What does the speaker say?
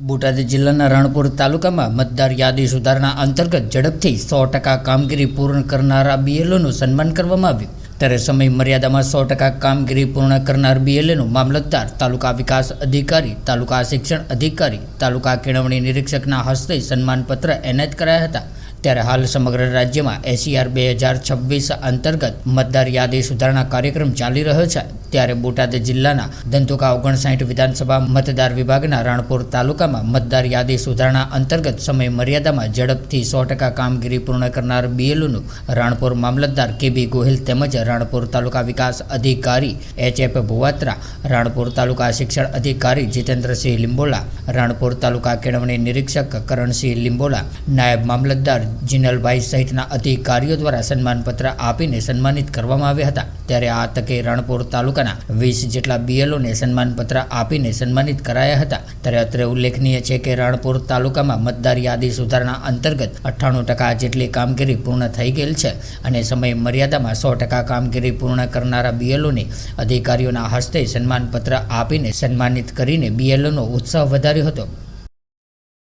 બોટાદ જિલ્લાના રાણપુર તાલુકામાં મતદાર યાદી સુધારણા અંતર્ગત ઝડપથી 100% કામગીરી પૂર્ણ કરનારા બીએલઓનું સન્માન કરવામાં આવ્યું। ત્યારે સમય મર્યાદામાં 100% કામગીરી પૂર્ણ કરનાર બીએલઓનું મામલતદાર, તાલુકા વિકાસ અધિકારી, તાલુકા શિક્ષણ અધિકારી, તાલુકા કેળવણી નિરીક્ષકના હસ્તે સન્માનપત્ર એનાયત કરાયા હતા। ત્યારે હાલ સમગ્ર રાજ્યમાં SER 2026 અંતર્ગત મતદાર યાદી સુધારણા કાર્યક્રમ ચાલી રહ્યો છે। ત્યારે બોટાદ જિલ્લાના ધંધુકા 59 વિધાનસભા મતદાર વિભાગના રાણપુર તાલુકામાં મતદાર યાદી સુધારણા અંતર્ગત સમય મર્યાદામાં ઝડપથી 100% કામગીરી પૂર્ણ કરનાર બીએલઓનું રાણપુર મામલતદાર KB ગોહિલ તેમજ રાણપુર તાલુકા વિકાસ અધિકારી HF ભુવાત્રા, રાણપુર તાલુકા શિક્ષણ અધિકારી જીતેન્દ્રસિંહ લીંબોલા, રાણપુર તાલુકા કેળવણી નિરીક્ષક કરણસિંહ લીંબોલા, નાયબ મામલતદાર જીનલભાઈ સહિતના અધિકારીઓ દ્વારા સન્માનપત્ર આપીને સન્માનિત કરવામાં આવ્યા હતા। ત્યારે આ તકે રાણપુર તાલુકાના 20 જેટલા બીએલઓને સન્માનપત્ર આપીને સન્માનિત કરાયા હતા। ત્યારે અત્રે ઉલ્લેખનીય છે કે રાણપુર તાલુકામાં મતદાર યાદી સુધારણા અંતર્ગત 98% જેટલી કામગીરી પૂર્ણ થઈ ગયેલ છે અને સમય મર્યાદામાં 100% કામગીરી પૂર્ણ કરનારા બીએલઓને અધિકારીઓના હસ્તે સન્માનપત્ર આપીને સન્માનિત કરીને બીએલઓનો ઉત્સાહ વધાર્યો હતો।